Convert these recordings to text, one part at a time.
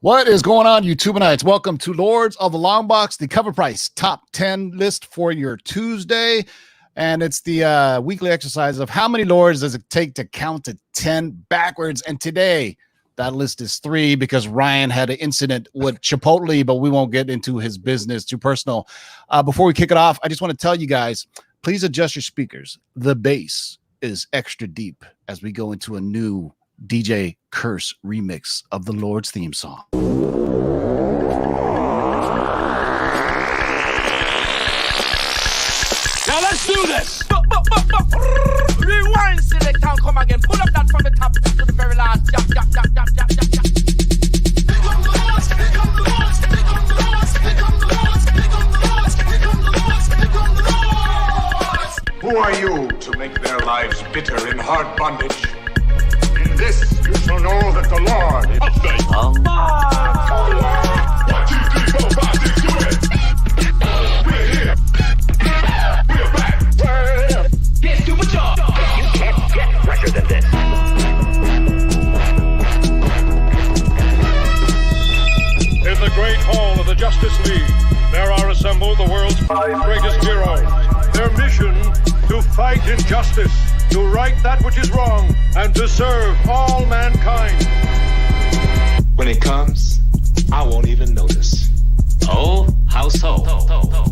What is going on, YouTubeites? Welcome to Lords of the Long Box, the Cover Price Top 10 list for your Tuesday. And it's the weekly exercise of how many Lords does it take to count to 10 backwards. And today, that list is 3 because Ryan had an incident with Chipotle, but we won't get into his business too personal. Before we kick it off, I just want to tell you guys, please adjust your speakers. The bass is extra deep as we go into a new DJ Curse remix of the Lord's theme song. Now let's do this. Rewind, select, and come again. Pull up that from the top to the very last. Jump. Who are you to make their lives bitter in hard bondage? In this you shall know that the Lord is update. 1, 2, 3, 4, 5, 6, do it. We're here. We're back. Get to a job. You can't get fresher than this. In the great hall of the Justice League, there are assembled the world's 5 greatest heroes. Their mission, to fight injustice, to right that which is wrong, and to serve all mankind. When it comes, I won't even notice. Oh, how so?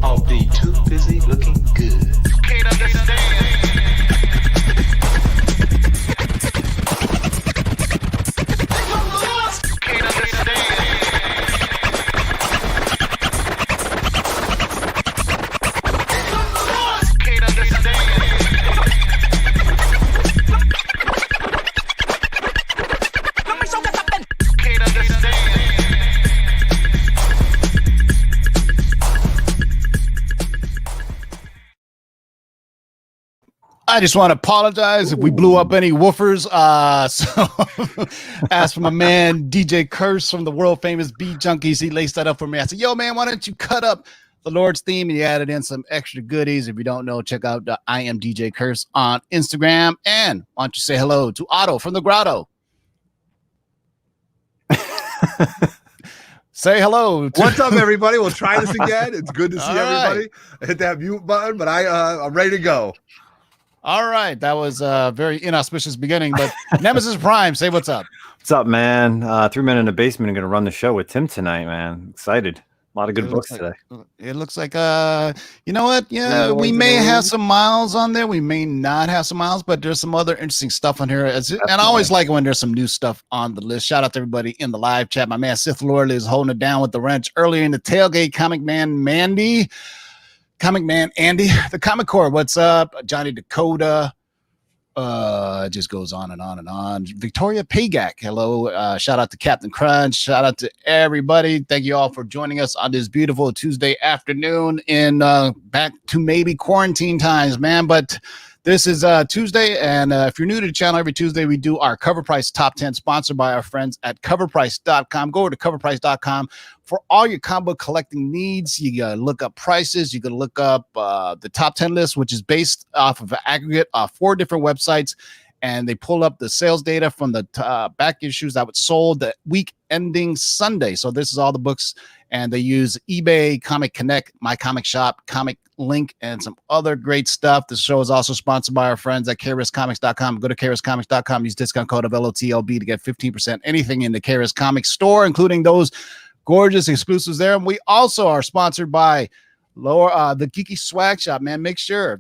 I'll be too busy looking good. You can't understand. I just want to apologize if we blew up any woofers. So as for my man, DJ Curse from the world famous Beat Junkies, he laced that up for me. I said, yo, man, why don't you cut up the Lord's theme? And he added in some extra goodies. If you don't know, check out I am DJ Curse on Instagram. And why don't you say hello to Otto from the Grotto? Say hello. What's up, everybody? We'll try this again. It's good to see everybody. I hit that mute button, but I'm ready to go. All right. That was a very inauspicious beginning, but Nemesis Prime, say what's up. What's up, man? 3 Men in the Basement. I'm going to run the show with Tim tonight, man. Excited. A lot of good books today. It looks like, you know what? Yeah, we may have some miles on there. We may not have some miles, but there's some other interesting stuff on here. And I always like when there's some new stuff on the list. Shout out to everybody in the live chat. My man Sith Lord is holding it down with the wrench earlier in the tailgate. Comic Man Andy, the Comic Corps, what's up? Johnny Dakota, it just goes on and on and on. Victoria Pagak, hello. Shout out to Captain Crunch. Shout out to everybody. Thank you all for joining us on this beautiful Tuesday afternoon in back to maybe quarantine times, man. But this is Tuesday, and if you're new to the channel, every Tuesday we do our Cover Price Top 10, sponsored by our friends at CovrPrice.com. Go over to CovrPrice.com for all your comic book collecting needs. You gotta look up prices. You can look up the top 10 list, which is based off of an aggregate of 4 different websites, and they pull up the sales data from the back issues that was sold the week ending Sunday. So this is all the books, and they use eBay, Comic Connect, My Comic Shop, Comic Link, and some other great stuff. This show is also sponsored by our friends at KRSComics.com. Go to KRSComics.com, use discount code of LOTLB to get 15% anything in the KRS Comics store, including those gorgeous exclusives there. And we also are sponsored by the Geeky Swag Shop, man. Make sure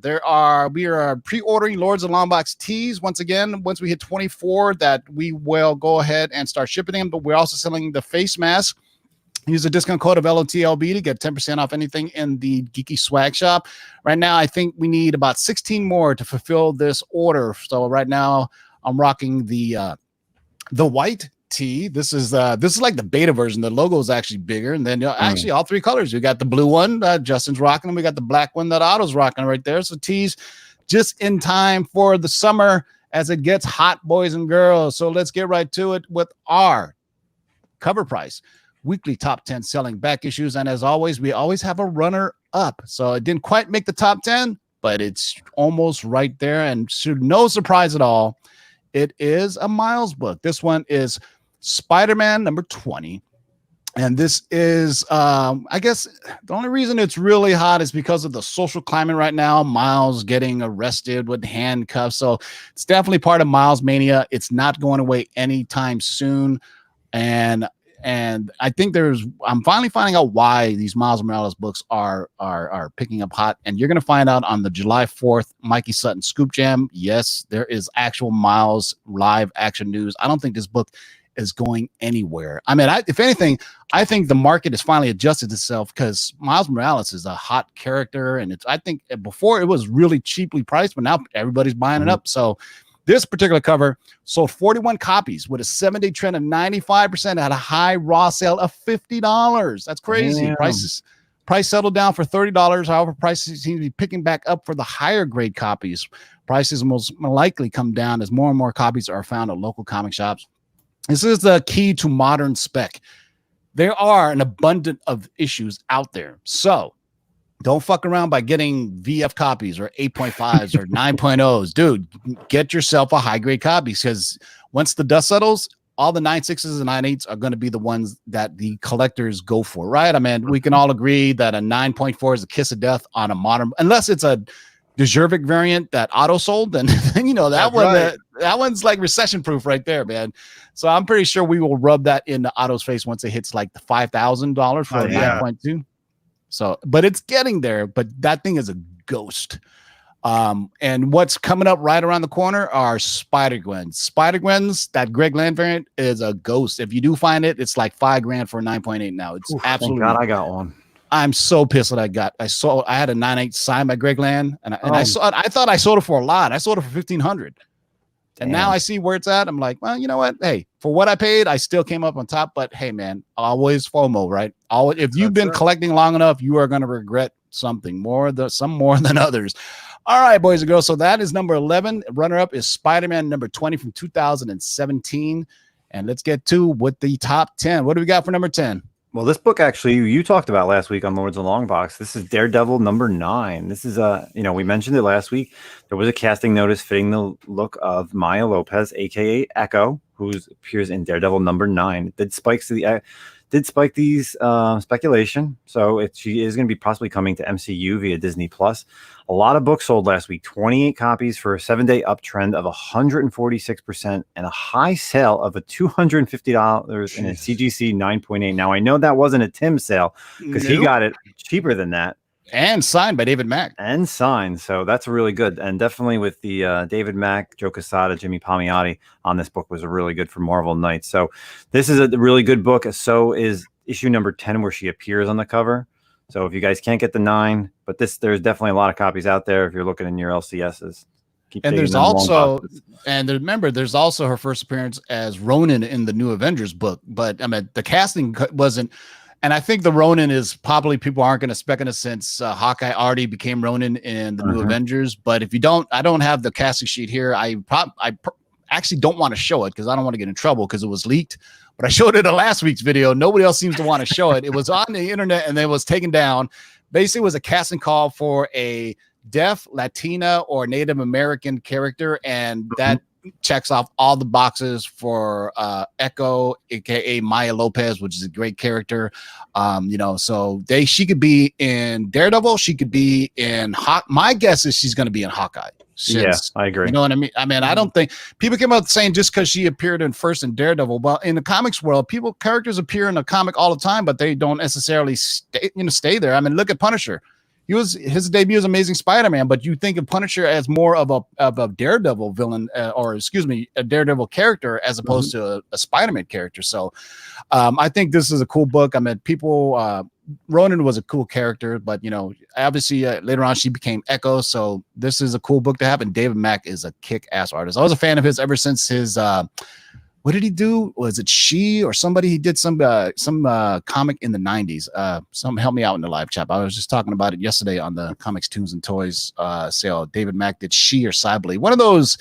we are pre-ordering Lords of Longbox tees. Once again, once we hit 24, that we will go ahead and start shipping them. But we're also selling the face mask. Use the discount code of LOTLB to get 10% off anything in the Geeky Swag Shop. Right now, I think we need about 16 more to fulfill this order. So right now, I'm rocking the white tee. This is like the beta version. The logo is actually bigger, and then actually all 3 colors. We got the blue one that Justin's rocking, and we got the black one that Otto's rocking right there. So tees just in time for the summer as it gets hot, boys and girls. So let's get right to it with our Cover Price weekly top 10 selling back issues. And as always, we always have a runner up. So it didn't quite make the top 10, but it's almost right there. And should no surprise at all, it is a Miles book. This one is Spider-Man number 20. And this is, I guess, the only reason it's really hot is because of the social climate right now. Miles getting arrested with handcuffs. So it's definitely part of Miles Mania. It's not going away anytime soon. And I think I'm finally finding out why these Miles Morales books are picking up hot. And you're going to find out on the July 4th Mikey Sutton Scoop Jam. Yes, there is actual Miles live action news. I don't think this book is going anywhere. I mean, if anything, I think the market has finally adjusted itself because Miles Morales is a hot character, and I think before it was really cheaply priced, but now everybody's buying it up. So this particular cover sold 41 copies with a 7-day trend of 95% at a high raw sale of $50. That's crazy. Damn. Price settled down for $30. However, prices seem to be picking back up for the higher grade copies. Prices most likely come down as more and more copies are found at local comic shops. This is the key to modern spec. There are an abundance of issues out there. So don't fuck around by getting VF copies or 8.5s or 9.0s. Dude, get yourself a high grade copy because once the dust settles, all the 9.6s and 9.8s are going to be the ones that the collectors go for, right? I mean, we can all agree that a 9.4 is a kiss of death on a modern, unless it's a Dejervik variant that auto sold, then you know that that one's like recession proof right there, man. So I'm pretty sure we will rub that in the Otto's face once it hits like the $5,000 for 9.2. So, but it's getting there. But that thing is a ghost. And what's coming up right around the corner are Spider-Gwens. Spider-Gwens, that Greg Land variant is a ghost. If you do find it, it's like $5,000 for a 9.8 now. It's absolutely. Thank God I got one. I'm so pissed that I had a 9.8 signed by Greg Land, and I saw it. I thought I sold it for a lot. I sold it for $1,500, and now I see where it's at. I'm like, well, you know what? Hey, for what I paid, I still came up on top. But hey, man, always FOMO, right? Always, if you've been collecting long enough, you are going to regret something some more than others. All right, boys and girls. So that is number 11. Runner up is Spider-Man number 20 from 2017, and let's get to with the top 10. What do we got for number 10? Well, this book actually you talked about last week on Lords of the Long Box. This is Daredevil number 9. This is we mentioned it last week. There was a casting notice fitting the look of Maya Lopez, aka Echo, who appears in Daredevil number 9. Did spike these speculation, so she is going to be possibly coming to MCU via Disney Plus. A lot of books sold last week, 28 copies for a 7-day uptrend of 146% and a high sale of $250 in a CGC 9.8. Now I know that wasn't a Tim sale because he got it cheaper than that. And signed by David Mack. So that's really good. And definitely with the David Mack, Joe Quesada, Jimmy Palmiotti on this book was really good for Marvel Knights. So this is a really good book. So is issue number 10 where she appears on the cover. So if you guys can't get the 9, but there's definitely a lot of copies out there if you're looking in your LCSs. And there's also, remember, there's also her first appearance as Ronin in the New Avengers book. But I mean, the casting wasn't. And I think the Ronin is probably people aren't going to spec in it since Hawkeye already became Ronin in the New Avengers. But if you don't, I don't have the casting sheet here. I actually don't want to show it because I don't want to get in trouble because it was leaked. But I showed it in last week's video. Nobody else seems to want to show it. It was on the internet and then it was taken down. Basically, it was a casting call for a deaf, Latina, or Native American character, and that checks off all the boxes for Echo, aka Maya Lopez, which is a great character. So she could be in Daredevil, she could be in my guess is she's going to be in Hawkeye. Yes, I agree. You know what I mean? I don't think people came out saying just because she appeared in Daredevil. Well, in the comics world, characters appear in a comic all the time, but they don't necessarily stay there. I mean, look at Punisher. His debut is Amazing Spider-Man, but you think of Punisher as more of a Daredevil villain, a Daredevil character as opposed to a Spider-Man character. So I think this is a cool book. I mean, Ronin was a cool character, but obviously later on she became Echo. So this is a cool book to have. And David Mack is a kick-ass artist. I was a fan of his ever since his. What did he do? Was it She or somebody? He did some comic in the 90s. Some help me out in the live chat. I was just talking about it yesterday on the Comics, Tunes, and Toys sale. David Mack did She or Sibley. One of those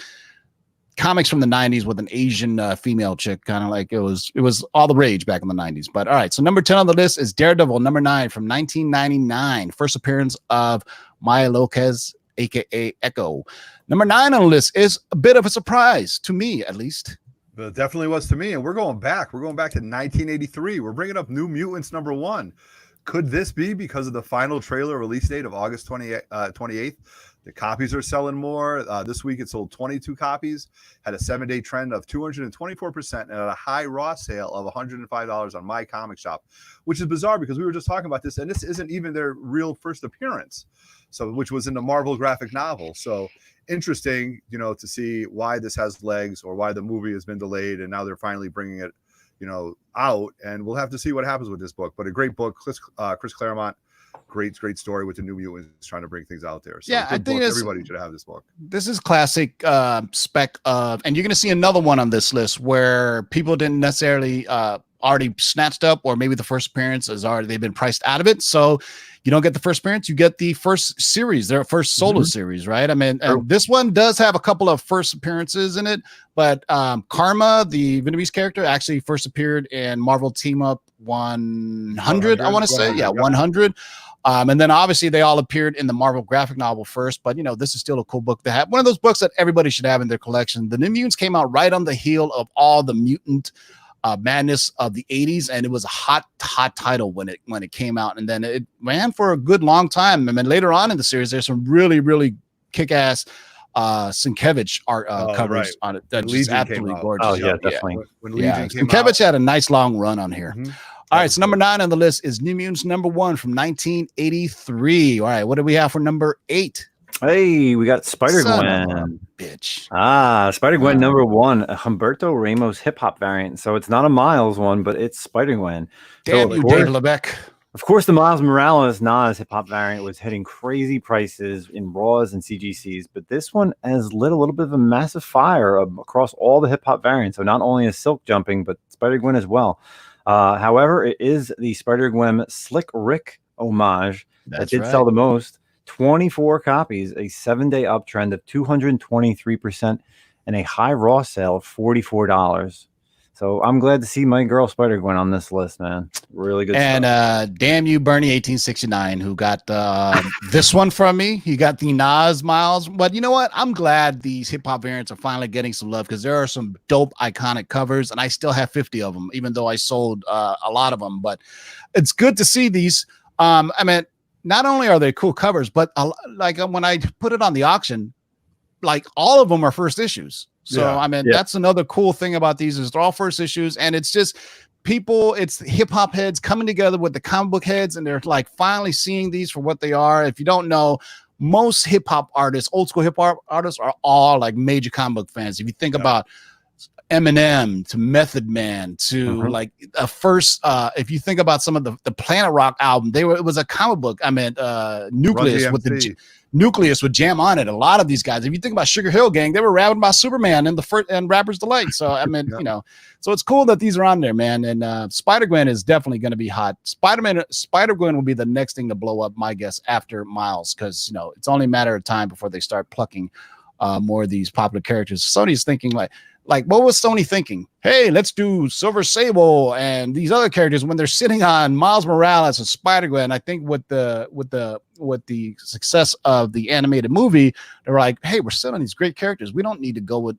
comics from the 90s with an Asian female chick, kind of like it was all the rage back in the 90s. But all right, so number 10 on the list is Daredevil number 9 from 1999. First appearance of Maya Lopez, aka Echo. Number 9 on the list is a bit of a surprise to me, at least. It definitely was to me. And we're going back. We're going back to 1983. We're bringing up New Mutants #1. Could this be because of the final trailer release date of August 28th? The copies are selling more. This week it sold 22 copies, had a 7-day trend of 224%, and at a high raw sale of $105 on My Comic Shop, which is bizarre because we were just talking about this, and this isn't even their real first appearance, so which was in the Marvel graphic novel. So interesting, to see why this has legs or why the movie has been delayed, and now they're finally bringing it, out, and we'll have to see what happens with this book. But a great book, Chris Claremont. Great story with the New Mutants trying to bring things out there. So yeah, I think everybody should have this book. This is classic spec of, and you're going to see another one on this list where people didn't necessarily already snatched up, or maybe the first appearance is already, they've been priced out of it. So you don't get the first appearance, you get the first series, their first solo series, right? I mean, and this one does have a couple of first appearances in it, but Karma, the Vietnamese character, actually first appeared in Marvel Team Up 100, I want to say. Yeah, 100. And then obviously they all appeared in the Marvel graphic novel first, but this is still a cool book to have. One of those books that everybody should have in their collection. The New Mutants came out right on the heel of all the mutant madness of the 80s, and it was a hot title when it came out, and then it ran for a good long time. And then later on in the series, there's some really kick-ass Sienkiewicz art covers on it that's just absolutely gorgeous. Oh yeah, definitely. When Legion came Sienkiewicz had a nice long run on here. All right, so number 9 on the list is New Mutants #1 from 1983. All right, what do we have for number 8? Hey, we got Spider-Gwen. Bitch. Spider-Gwen #1, a Humberto Ramos hip-hop variant. So it's not a Miles one, but it's Spider-Gwen. Damn you, Dave Lebec. Of course, the Miles Morales Nas hip-hop variant was hitting crazy prices in Raws and CGCs, but this one has lit a little bit of a massive fire across all the hip-hop variants. So not only is Silk jumping, but Spider-Gwen as well. However, it is the Spider-Gwen Slick Rick homage that did sell the most. 24 copies, a 7-day uptrend of 223%, and a high raw sale of $44. So I'm glad to see my girl Spider-Gwen on this list, man. Really good stuff. And damn you, Bernie 1869, who got this one from me. He got the Nas Miles. But you know what? I'm glad these hip-hop variants are finally getting some love, because there are some dope, iconic covers, and I still have 50 of them, even though I sold a lot of them. But it's good to see these. I mean, not only are they cool covers, but like when I put it on the auction, like all of them are first issues. So, I mean, that's another cool thing about these is they're all first issues, and it's just people, it's hip hop heads coming together with the comic book heads, and they're like finally seeing these for what they are. If you don't know, most hip hop artists, old school hip hop artists, are all like major comic book fans. If you think about Eminem to Method Man to like a first, if you think about some of the Planet Rock album, it was a comic book. I mean, Nucleus with the Nucleus would jam on it. A lot of these guys, if you think about Sugar Hill Gang, they were rapping about Superman and the first and Rapper's Delight. So I mean, so it's cool that these are on there, man. And Spider-Gwen is definitely going to be hot. Spider-Gwen will be the next thing to blow up, my guess, after Miles, because it's only a matter of time before they start plucking more of these popular characters. Sony's thinking like what was Sony thinking? Hey, let's do Silver Sable and these other characters when they're sitting on Miles Morales and Spider-Gwen. I think with the success of the animated movie, they're like, hey, we're selling these great characters. We don't need to go with,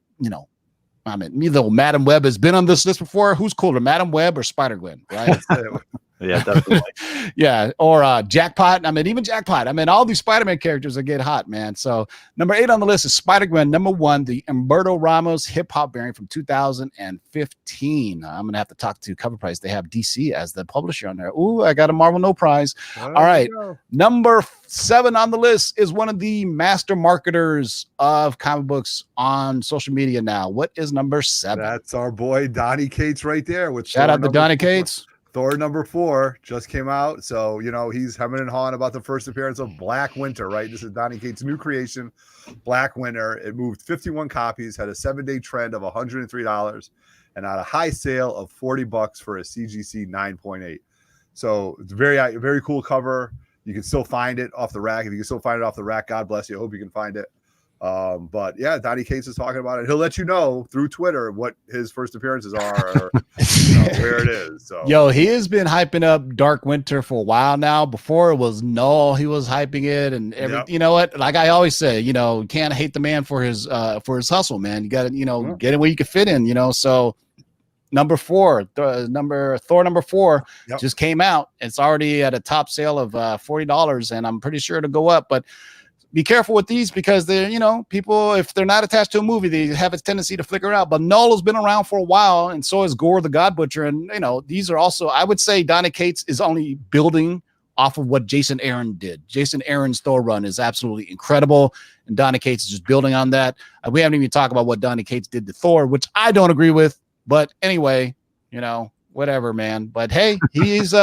I mean, either Madam Web has been on this list before. Who's cooler, Madam Web or Spider-Gwen, right? Yeah, definitely. Yeah, or Jackpot. I mean, even Jackpot. I mean, all these Spider-Man characters are get hot, man. So number 8 on the list is Spider-Gwen #1, the Humberto Ramos hip-hop variant from 2015. I'm going to have to talk to CovrPrice. They have DC as the publisher on there. Ooh, I got a Marvel No Prize. All right. Number 7 on the list is one of the master marketers of comic books on social media now. What is number 7? That's our boy Donnie Cates right there. With Shout out to Donnie Cates. Thor #4 just came out. So, he's hemming and hawing about the first appearance of Black Winter, right? This is Donnie Cates' new creation, Black Winter. It moved 51 copies, had a 7-day trend of $103, and had a high sale of $40 for a CGC 9.8. So it's very, very cool cover. You can still find it off the rack. If you can still find it off the rack, God bless you. I hope you can find it. But yeah, Donnie Cates is talking about it. He'll let you know through Twitter what his first appearances are or where it is. So Yo, he has been hyping up Dark Winter for a while now. Before it was Null, he was hyping it, and Yep. you know what? Like I always say, you know, you can't hate the man for his hustle, man. You got to, you know, get it where you can fit in, you know. So number 4, Thor number 4 Yep. just came out. It's already at a top sale of $40, and I'm pretty sure it'll go up. But be careful with these because they're, you know, people, if they're not attached to a movie, they have a tendency to flicker out. But Null has been around for a while, and so is Gore the God Butcher. And, you know, these are also, I would say Donnie Cates is only building off of what Jason Aaron did. Jason Aaron's Thor run is absolutely incredible, and Donnie Cates is just building on that. We haven't even talked about what Donnie Cates did to Thor, which I don't agree with. But anyway, you know, whatever, man. But hey, he's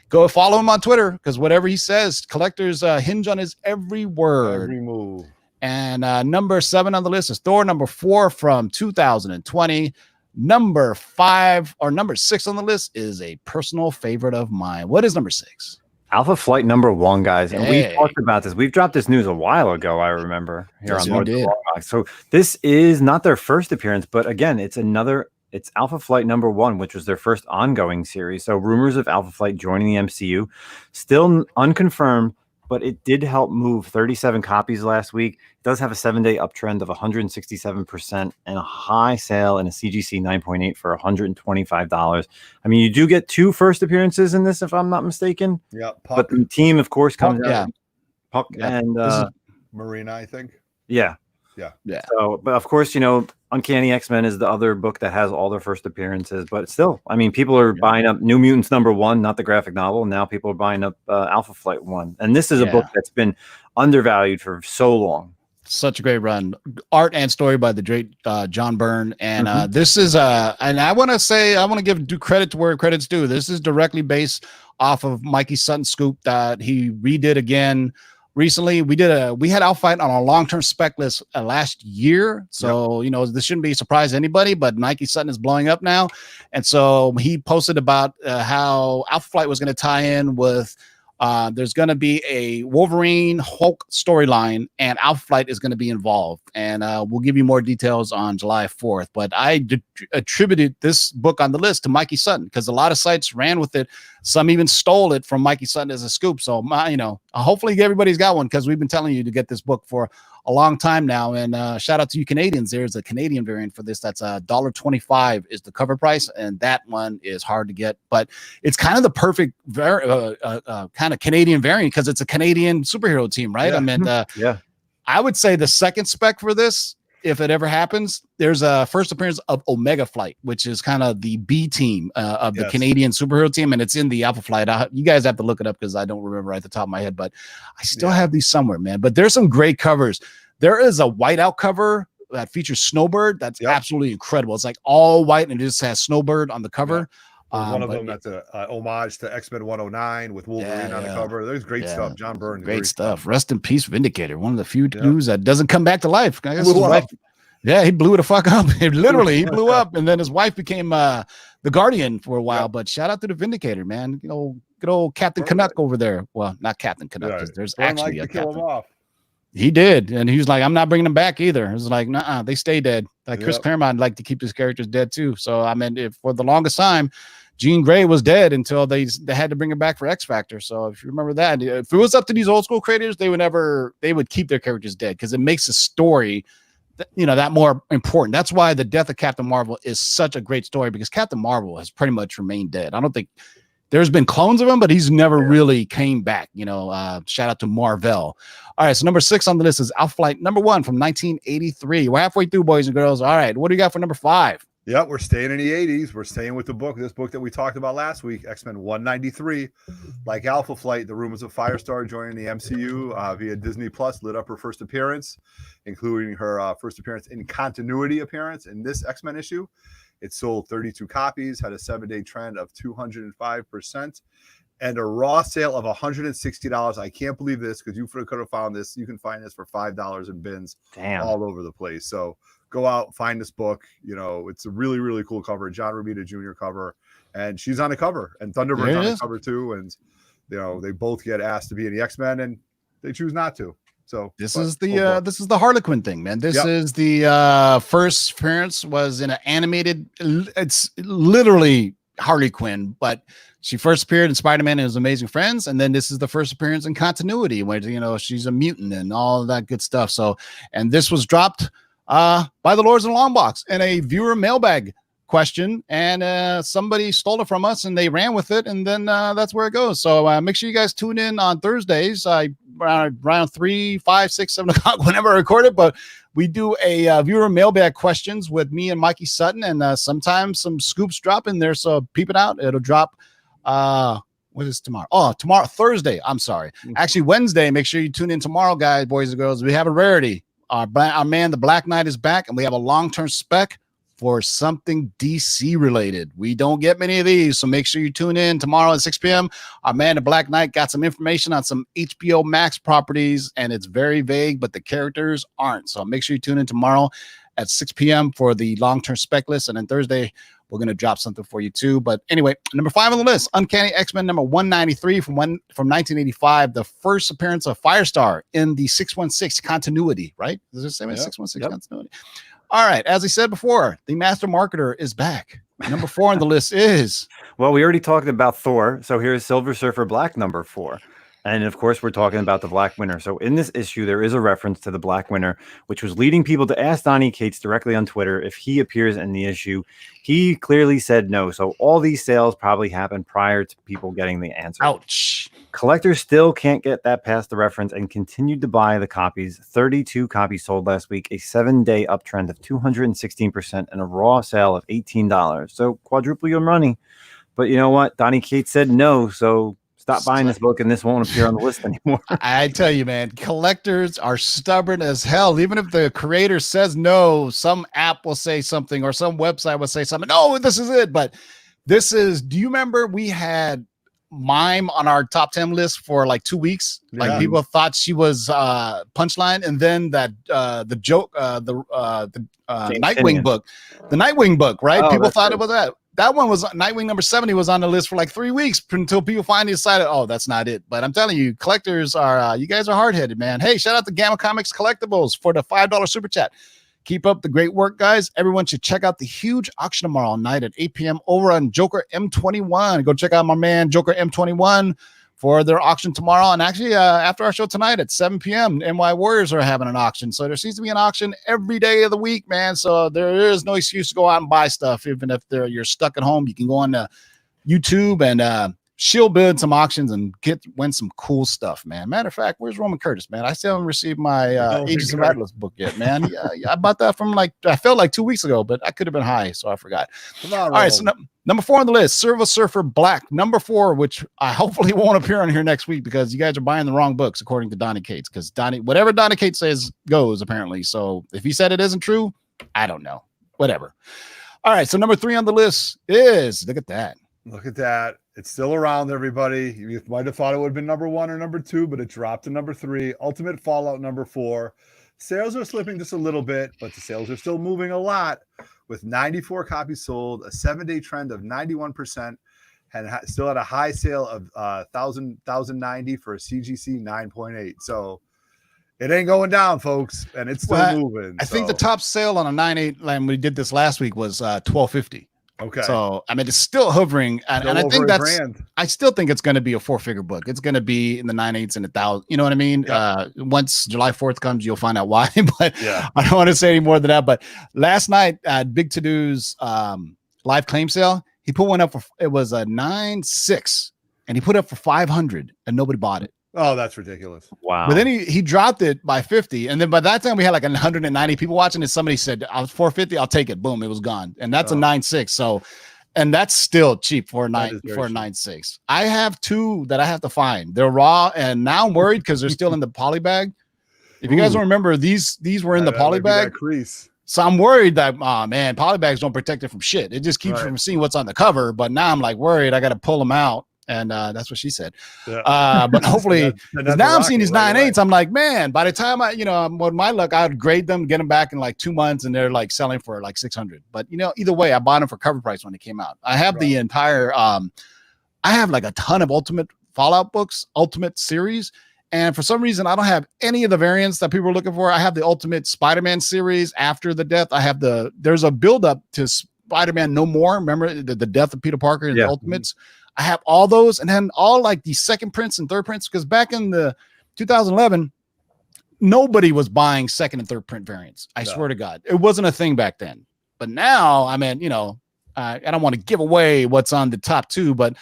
go follow him on Twitter because whatever he says, collectors hinge on his every word. Every move. And number 7 on the list is Thor number 4 from 2020. Number 5 or number 6 on the list is a personal favorite of mine. What is number 6? Alpha Flight number 1, guys. And Hey. we talked about this. We've dropped this news a while ago, I remember. Here Yes, on we Lords of did. the Long Box. So this is not their first appearance, but again, it's Alpha Flight number 1, which was their first ongoing series. So rumors of Alpha Flight joining the MCU, still unconfirmed, but it did help move 37 copies last week. It does have a 7-day uptrend of 167% and a high sale in a CGC 9.8 for $125. I mean, you do get 2 first appearances in this, if I'm not mistaken. Yeah, But the team, of course, comes Yeah. out. Puck Yeah. and This is- Marina, I think. yeah. Yeah. So, but of course, you know, Uncanny X-Men is the other book that has all their first appearances. But still, I mean, people are buying up New Mutants number 1, not the graphic novel. Now people are buying up Alpha Flight 1, and this is a book that's been undervalued for so long. Such a great run, art and story by the great John Byrne. And this is and I want to give due credit to where credit's due. This is directly based off of Mikey Sutton scoop that he redid again recently. We had Outfight on a long-term spec list last year. So, you know, this shouldn't be a surprise to anybody, but Mikey Sutton is blowing up now. And so he posted about how Alpha Flight was going to tie in with there's going to be a Wolverine Hulk storyline, and Alpha Flight is going to be involved. And we'll give you more details on July 4th. But I attributed this book on the list to Mikey Sutton because a lot of sites ran with it. Some even stole it from Mikey Sutton as a scoop. So, you know, hopefully everybody's got one because we've been telling you to get this book for a long time now. And shout out to you Canadians. There's a Canadian variant for this. That's $1.25 is the cover price. And that one is hard to get, but it's kind of the perfect kind of Canadian variant because it's a Canadian superhero team, right? Yeah. I mean, I would say the second spec for this, if it ever happens, there's a first appearance of Omega Flight, which is kind of the B team of the Canadian superhero team, and it's in the Alpha Flight. You guys have to look it up because I don't remember right at the top of my head, but I still have these somewhere, man. But there's some great covers. There is a whiteout cover that features Snowbird. That's absolutely incredible. It's like all white and it just has Snowbird on the cover. One of them that's a homage to X-Men 109 with Wolverine on the cover. There's great stuff. John Byrne, great stuff. Rest in peace, Vindicator. One of the few news that doesn't come back to life. I guess his wife, he blew the fuck up. Literally, he blew up, and then his wife became the Guardian for a while. But shout out to the Vindicator, man. You know, good old Captain Canuck over there. Well, not Captain Canuck. There's actually a Captain. He did, and he was like, "I'm not bringing them back either." It was like, "Nah, they stay dead." Like Chris Claremont liked to keep his characters dead too. So I mean, for the longest time, Jean Grey was dead until they had to bring him back for X Factor. So if you remember that, if it was up to these old school creators, they would keep their characters dead because it makes the story, that more important. That's why the death of Captain Marvel is such a great story because Captain Marvel has pretty much remained dead. I don't think there's been clones of him, but he's never really came back. Shout out to Marvel. All right, so number 6 on the list is Alpha Flight number 1 from 1983. We're halfway through, boys and girls. All right, what do you got for number 5? Yeah, we're staying in the 80s. We're staying with this book that we talked about last week, X-Men 193. Like Alpha Flight, the rumors of Firestar joining the MCU via Disney Plus lit up her first appearance, including her first appearance in continuity appearance in this X-Men issue. It sold 32 copies, had a 7-day trend of 205%, and a raw sale of $160. I can't believe this because you could have found this. You can find this for $5 in bins all over the place. So go out, find this book. It's a really, really cool cover. John Romita Jr. cover, and she's on the cover, and Thunderbird's on the cover too. And they both get asked to be in the X-Men, and they choose not to. So this is the Harlequin thing, man. This is the first appearance was in an animated. It's literally Harley Quinn, but she first appeared in Spider-Man and His Amazing Friends, and then this is the first appearance in continuity where, you know, she's a mutant and all of that good stuff. So, and this was dropped by the Lords of the Long Box in a viewer mailbag question, and somebody stole it from us and they ran with it, and then that's where it goes. So make sure you guys tune in on Thursdays, around 3, 5, 6, 7 o'clock, whenever I record it. But we do a viewer mailbag questions with me and Mikey Sutton, and sometimes some scoops drop in there. So peep it out. It'll drop. What is tomorrow? Oh, tomorrow, Thursday. I'm sorry. Actually, Wednesday. Make sure you tune in tomorrow, guys, boys and girls. We have a rarity. Our man, the Black Knight, is back, and we have a long-term spec for something DC related. We don't get many of these, so make sure you tune in tomorrow at 6 p.m. Our man, the Black Knight, got some information on some HBO Max properties, and it's very vague, but the characters aren't. So make sure you tune in tomorrow at 6 p.m. for the long-term spec list, and then Thursday we're going to drop something for you too. But anyway, number 5 on the list, Uncanny X-Men number 193 from 1985, the first appearance of Firestar in the 616 continuity, right? Does it say 616 continuity? All right. As I said before, the Master Marketer is back. Number 4 on the list is... Well, we already talked about Thor. So here's Silver Surfer Black number 4. And of course, we're talking about the Black Winter. So in this issue, there is a reference to the Black Winter, which was leading people to ask Donnie Cates directly on Twitter if he appears in the issue. He clearly said no. So all these sales probably happened prior to people getting the answer. Ouch. Collectors still can't get that past the reference and continued to buy the copies. 32 copies sold last week, a 7-day uptrend of 216% and a raw sale of $18. So quadruple your money. But you know what? Donnie Cates said no. So stop buying this book and this won't appear on the list anymore. I tell you, man, collectors are stubborn as hell. Even if the creator says no, some app will say something or some website will say something. No, this is it. But this is, do you remember we had Mime on our top 10 list for like 2 weeks? Yeah. Like people thought she was Punchline, and then that the joke, Nightwing book, right? Oh, People thought true. it was that. That one was Nightwing number 70 was on the list for like 3 weeks until people finally decided, oh, that's not it. But I'm telling you, collectors are, you guys are hard-headed, man. Hey, shout out to Gamma Comics Collectibles for the $5 super chat. Keep up the great work, guys. Everyone should check out the huge auction tomorrow night at 8 p.m. over on Joker M21. Go check out my man, Joker M21, for their auction tomorrow. And actually, after our show tonight at 7 p.m., NY Warriors are having an auction. So there seems to be an auction every day of the week, man. So there is no excuse to go out and buy stuff. Even if you're stuck at home, you can go on to YouTube and she'll build some auctions and win some cool stuff, man. Matter of fact, where's Roman Curtis, man? I still haven't received my Agents of Atlas book yet, man. I bought that from I felt like 2 weeks ago, but I could have been high, so I forgot. Come on, all right, so number 4 on the list, Silver Surfer Black, number 4, which I hopefully won't appear on here next week because you guys are buying the wrong books, according to Donnie Cates, because whatever Donnie Cates says goes, apparently. So if he said it isn't true, I don't know. Whatever. All right, so number 3 on the list is, look at that. Look at that. It's still around, everybody. You might have thought it would have been number 1 or number 2, but it dropped to number 3. Ultimate Fallout number 4. Sales are slipping just a little bit, but the sales are still moving a lot, with 94 copies sold, a 7-day trend of 91%, and still at a high sale of 1,090 for a CGC 9.8. So it ain't going down, folks, and it's still moving. I think the top sale on a 9.8, when we did this last week, was $1,250. Okay. So I mean, it's still hovering, and I think I still think it's going to be a 4-figure book. It's going to be in the 9/8 and 1,000. You know what I mean? Yeah. Once July 4th comes, you'll find out why. But yeah, I don't want to say any more than that. But last night at Big To Do's live claim sale, he put one up for, it was a 9.6, and he put it up for 500, and nobody bought it. Oh, that's ridiculous. Wow. But then he dropped it by 50. And then by that time we had like 190 people watching, and somebody said, I was 450, I'll take it. Boom, it was gone. And that's a 9.6. So, and that's still cheap for a 9.6. I have 2 that I have to find. They're raw, and now I'm worried because they're still in the poly bag. If you guys don't remember, these were in the poly bag. So I'm worried that, oh man, poly bags don't protect it from shit. It just keeps from seeing what's on the cover. But now I'm like worried I got to pull them out. And that's what she said. Yeah. But hopefully, now I'm seeing these 9.8s. I'm like, man, by the time with my luck, I would grade them, get them back in like 2 months, and they're like selling for like 600. But either way, I bought them for cover price when they came out. I have the entire, I have like a ton of Ultimate Fallout books, Ultimate series. And for some reason, I don't have any of the variants that people are looking for. I have the Ultimate Spider-Man series after the death. I have there's a build up to Spider-Man No More. Remember the death of Peter Parker and Yeah. the Ultimates? I have all those, and then all like the second prints and third prints, because back in the 2011, nobody was buying second and third print variants. I swear to God, it wasn't a thing back then. But now, I mean, you know, I don't want to give away what's on the top two, but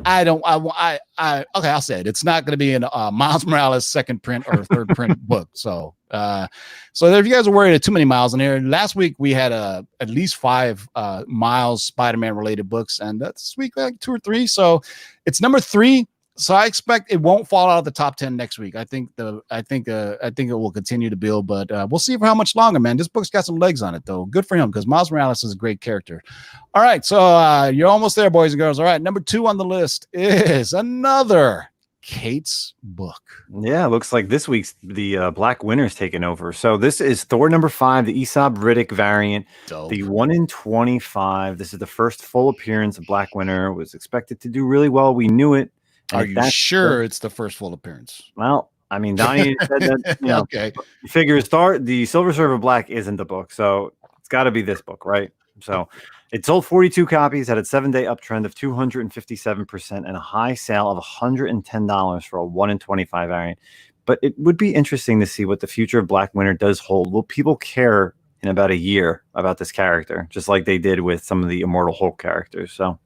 okay, I'll say it. It's not going to be a Miles Morales second print or third print book. So if you guys are worried of too many Miles in here, last week we had at least 5 Miles Spider-Man related books, and this week like 2 or 3. So it's number 3. So I expect it won't fall out of the top 10 next week. I think it will continue to build, but we'll see for how much longer, man. This book's got some legs on it, though. Good for him, because Miles Morales is a great character. All right, so you're almost there, boys and girls. All right, number 2 on the list is another Cates book. Yeah, looks like this week's the Black Winter's taken over. So this is Thor number 5, the Aesop Riddick variant, Dope. the 1 in 25. This is the first full appearance of Black Winter. Was expected to do really well. We knew it. Are you sure it's the first full appearance? Well, I mean, Donnie said that, you know, Okay. he figures the Silver Surfer Black isn't the book, so it's got to be this book, right? So it sold 42 copies, had a 7-day uptrend of 257%, and a high sale of $110 for a 1 in 25 variant. But it would be interesting to see what the future of Black Winter does hold. Will people care in about a year about this character, just like they did with some of the Immortal Hulk characters? So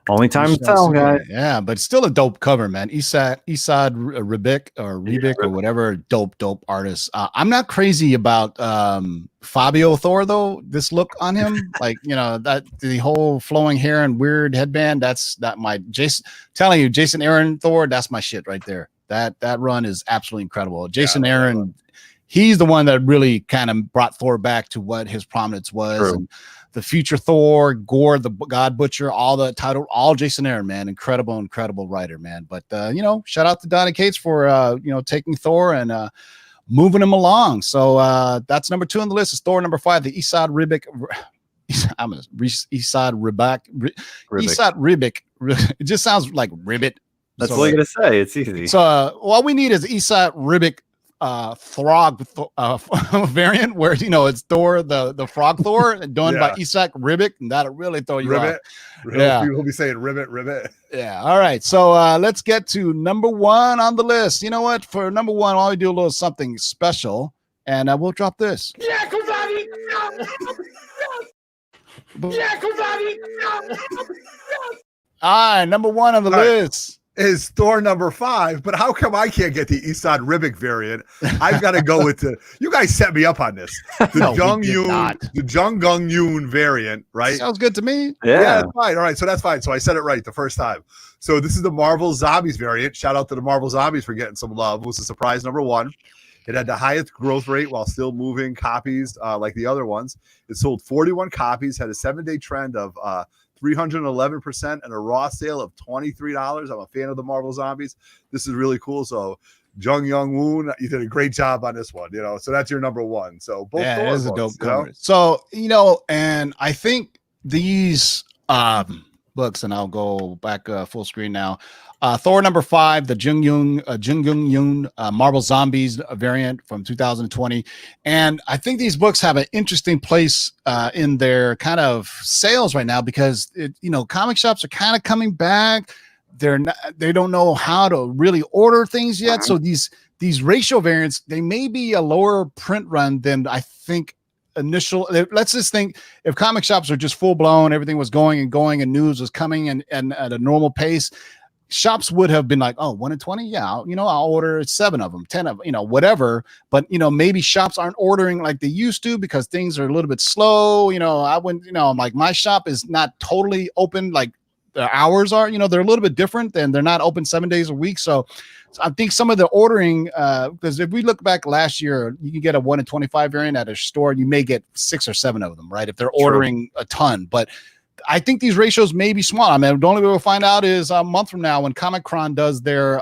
only time to tell, guys. Yeah, but still a dope cover, man. Esad Ribic or whatever, dope artist. I'm not crazy about Fabio Thor though. This look on him, like, you know, that the whole flowing hair and weird headband. That's not my Jason. Telling you, Jason Aaron Thor. That's my shit right there. That run is absolutely incredible. Jason Aaron, he's the one that really kind of brought Thor back to what his prominence was. True. And the future Thor, Gore, the God Butcher, all Jason Aaron, man. Incredible writer, man. But, you know, shout out to Donnie Cates for, you know, taking Thor and moving him along. So that's number 2 on the list. Is Thor number 5, the Esad Ribic. Esad Ribic. It just sounds like ribbit. That's all you gotta say. It's easy. So all we need is Esad Ribic Throg variant, where, you know, it's Thor, the frog Thor, done by Isaac Ribic, and that'll really throw you off. Yeah, he'll be saying ribbit. Yeah. All right. So let's get to number 1 on the list. You know what? For number 1, why don't we do a little something special, and we'll drop this. All right, number 1 on the list is Thor number 5, but how come I can't get the Esad Ribic variant? I've got to go with you guys set me up on this. The Jung Gung Yoon variant, right? Sounds good to me. Yeah, that's fine. All right, so that's fine. So I said it right the first time. So this is the Marvel Zombies variant. Shout out to the Marvel Zombies for getting some love. It was a surprise number 1. It had the highest growth rate while still moving copies like the other ones. It sold 41 copies, had a 7-day trend of 311% and a raw sale of $23. I'm a fan of the Marvel Zombies. This is really cool. So Jung Young Woon, you did a great job on this one, you know. So that's your number 1. So both it is a dope cover. Know? So, you know, and I think these books, and I'll go back full screen now. Thor number 5, the Jung Young Yoon Marvel Zombies variant from 2020. And I think these books have an interesting place in their kind of sales right now, because you know, comic shops are kind of coming back. They don't know how to really order things yet. So these ratio variants, they may be a lower print run than I think initial. Let's just think if comic shops are just full blown, everything was going and news was coming and at a normal pace, shops would have been like, oh, 1 in 20. Yeah. You know, I'll order 7 of them, 10 of them, you know, whatever. But, you know, maybe shops aren't ordering like they used to because things are a little bit slow. You know, I wouldn't, you know, like my shop is not totally open. Like the hours are, you know, they're a little bit different, and they're not open 7 days a week. So I think some of the ordering, because if we look back last year, you can get a 1 in 25 variant at a store. You may get 6 or 7 of them, right? If they're ordering a ton, but I think these ratios may be small. I mean, the only way we'll find out is a month from now when Comic-Con does their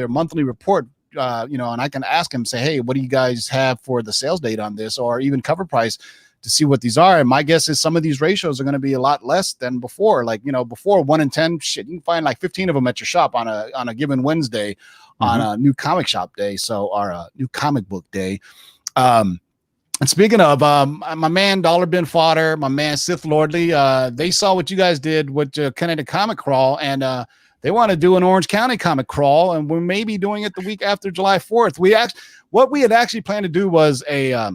monthly report, you know, and I can ask them, say, hey, what do you guys have for the sales date on this, or even CovrPrice, to see what these are. And my guess is some of these ratios are going to be a lot less than before. Like, you know, before 1 in 10, shit, you can find like 15 of them at your shop on a given Wednesday, on a new comic shop day. So, or a new comic book day. And speaking of my man Dollar Bin Fodder, my man Sith Lordly, they saw what you guys did with Canada Comic Crawl, and they want to do an Orange County Comic Crawl, and we're maybe doing it the week after July 4th. What we had actually planned to do was a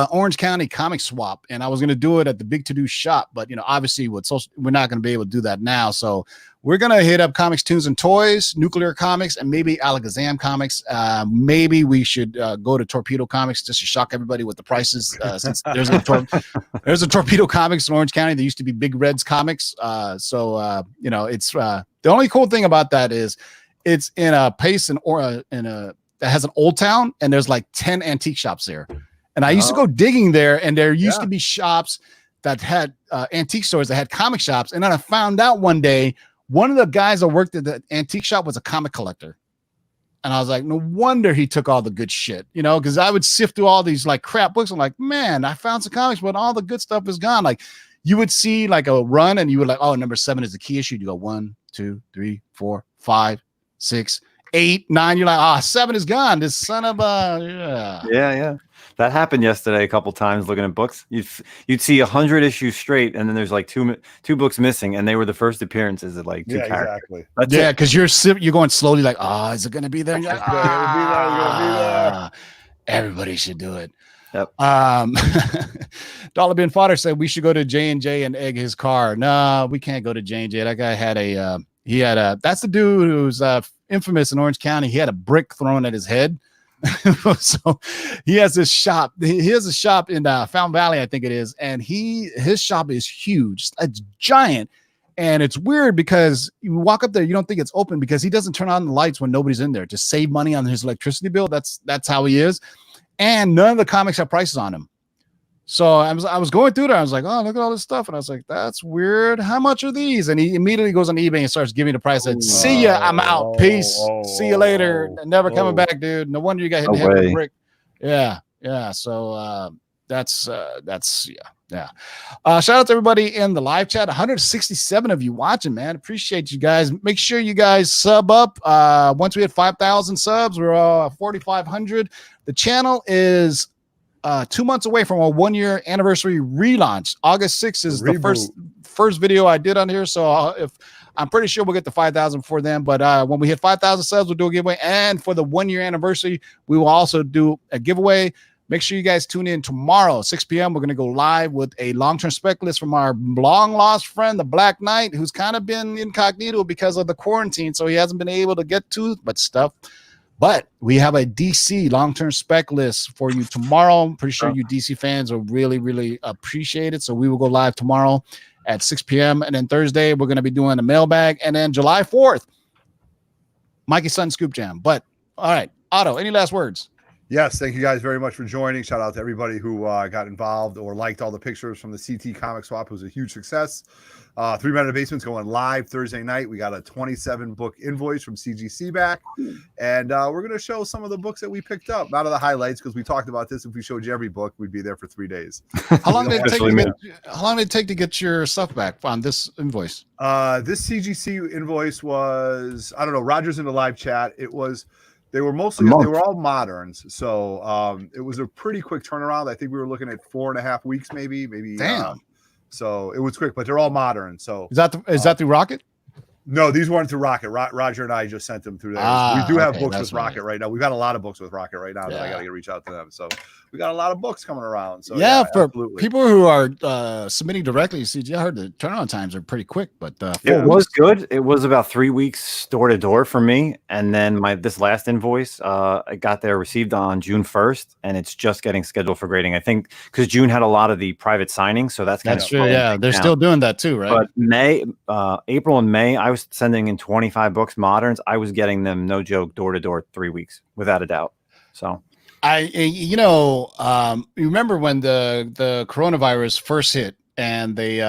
Orange County comic swap, and I was going to do it at the Big To Do shop, but obviously we're not going to be able to do that now. So we're going to hit up Comics, Tunes, and Toys, Nuclear Comics, and maybe Alakazam Comics. Maybe we should go to Torpedo Comics just to shock everybody with the prices. Since there's a Torpedo Comics in Orange County. There used to be Big Red's Comics. It's the only cool thing about that is it's in a place that has an old town, and there's like 10 antique shops there. And I used to go digging there, and there used to be shops that had antique stores that had comic shops. And then I found out one day, one of the guys that worked at the antique shop was a comic collector. And I was like, no wonder he took all the good shit, because I would sift through all these like crap books. I'm like, man, I found some comics, but all the good stuff is gone. Like you would see like a run and you would like, oh, number 7 is the key issue. You go 1, 2, 3, 4, 5, 6, 8, 9. You're like, 7 is gone. This son of a Yeah. That happened yesterday a couple times looking at books. You'd see 100 issues straight, and then there's like two books missing, and they were the first appearances of like two characters. Exactly. Because you're going slowly like, is it going to be there? Like, everybody should do it. Yep. Dollar Bin Fodder said we should go to J&J and egg his car. No, we can't go to J&J. That guy had that's the dude who's infamous in Orange County. He had a brick thrown at his head. So he has this shop. He has a shop in Fountain Valley, I think it is, and his shop is huge. It's giant, and it's weird because you walk up there, you don't think it's open because he doesn't turn on the lights when nobody's in there to save money on his electricity bill. That's how he is, and none of the comics have prices on him. So I was going through there. I was like, oh, look at all this stuff. And I was like, that's weird. How much are these? And he immediately goes on eBay and starts giving the price. Said, see ya. I'm out. Peace. See you later. Never coming back, dude. No wonder you got hit in the head with a brick. Yeah. So that's. Shout out to everybody in the live chat. 167 of you watching, man. Appreciate you guys. Make sure you guys sub up. Once we hit 5,000 subs, we're 4,500. The channel is 2 months away from a 1-year anniversary relaunch. August 6th is the first video I did on here. So if I'm pretty sure we'll get to 5,000 before then. But when we hit 5,000 subs, we'll do a giveaway. And for the 1-year anniversary, we will also do a giveaway. Make sure you guys tune in tomorrow, 6 p.m. We're going to go live with a long-term spec list from our long-lost friend, the Black Knight, who's kind of been incognito because of the quarantine. So he hasn't been able to get to much stuff. But we have a DC long-term spec list for you tomorrow. I'm pretty sure you DC fans will really, really appreciate it. So we will go live tomorrow at 6 p.m. And then Thursday, we're going to be doing a mailbag. And then July 4th, Mikey Sutton Scoop Jam. But all right, Otto, any last words? Yes, thank you guys very much for joining. Shout out to everybody who got involved or liked all the pictures from the CT comic swap. It was a huge success. 3 Men in the Basement's going live Thursday night. We got a 27-book invoice from CGC back, and we're going to show some of the books that we picked up. Not of the highlights, because we talked about this. If we showed you every book, we'd be there for 3 days. How long did it take to get your stuff back on this invoice? This CGC invoice was, I don't know, Roger's in the live chat. They were all moderns, so it was a pretty quick turnaround. I think we were looking at 4.5 weeks, maybe. Damn. So it was quick, but they're all modern. So is that through Rocket? No, these weren't through Rocket. Roger and I just sent them through there. We do have books with Rocket right now. We've got a lot of books with Rocket right now that I got to reach out to them. So we got a lot of books coming around. So for absolutely. People who are submitting directly to CG, I heard the turnaround times are pretty quick, but it was good. It was about 3 weeks door to door for me, and then this last invoice I got there received on June 1st, and it's just getting scheduled for grading. I think because June had a lot of the private signings, so that's true. Yeah, they're still doing that too, right? But April and May, I was sending in 25 books moderns. I was getting them, no joke, door to door 3 weeks without a doubt. So you remember when the coronavirus first hit and they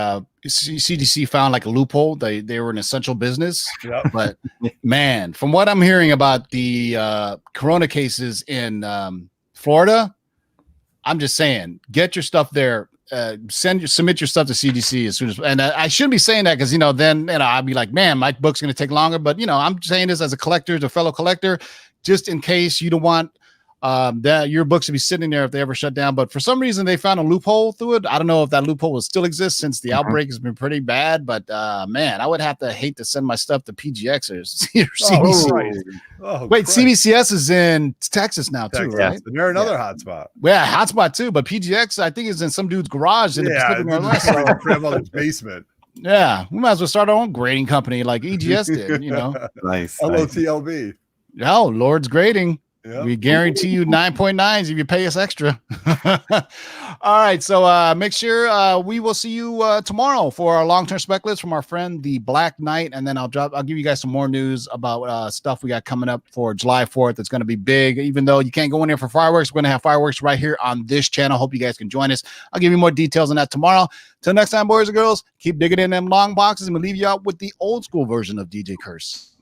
CDC found like a loophole. They were an essential business. Yep. But man, from what I'm hearing about the corona cases in Florida, I'm just saying, get your stuff there. Submit your stuff to CDC as soon as, and I shouldn't be saying that because then I'd be like, man, my book's going to take longer. But I'm saying this as a collector, as a fellow collector, just in case you don't want that your books would be sitting there if they ever shut down. But for some reason, they found a loophole through it. I don't know if that loophole will still exist since the outbreak has been pretty bad. But man, I would have to hate to send my stuff to PGX or CBCS. Wait, Christ. CBCS is in Texas now too, Texas. right? And they're another hotspot. Yeah, hotspot too. But PGX, I think, is in some dude's garage in the Yeah, Pacific Northwest. So, grandmother's basement. yeah, we might as well start our own grading company like EGS did. You know, Nice. LOTLB. oh, Lord's Grading. Yeah. We guarantee you 9.9s if you pay us extra. All right. So make sure we will see you tomorrow for our long-term spec list from our friend, the Black Knight. And then I'll give you guys some more news about stuff we got coming up for July 4th. It's going to be big. Even though you can't go in there for fireworks, we're going to have fireworks right here on this channel. Hope you guys can join us. I'll give you more details on that tomorrow. Till next time, boys and girls, keep digging in them long boxes, and we'll leave you out with the old school version of DJ Curse.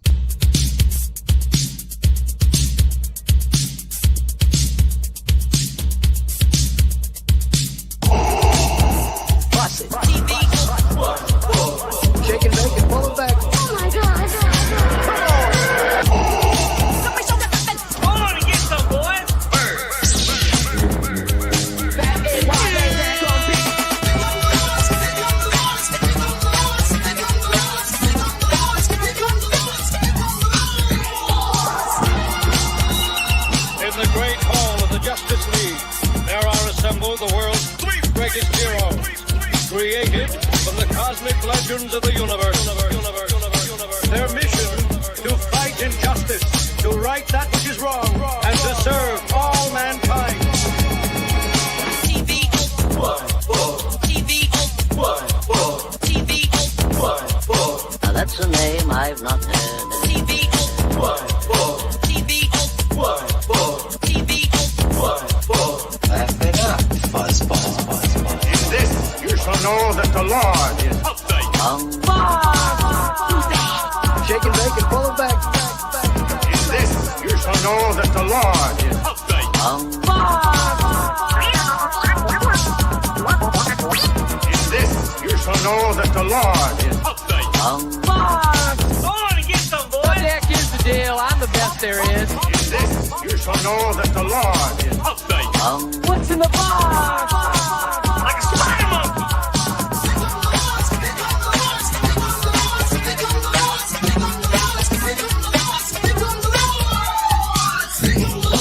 Shake and bake and pull it back. Oh my God. Hold on and get some, boys. In the great hall of the Justice League, there are assembled the world's three greatest heroes, created from the cosmic legends of the universe. Their mission, to fight injustice, to right that which is wrong, and to serve all mankind. Now that's a name I've not heard. Laugh it up, fuzzball. In this, you shall know that the Lord is Shake and bake and pull it back. In this, you shall know that the Lord is In this, you shall know that the Lord is Hold on and get some, boys. What the heck is the deal? I'm the best there is. In this, you shall know that the Lord is What's in the box? Like a spider monkey. Oh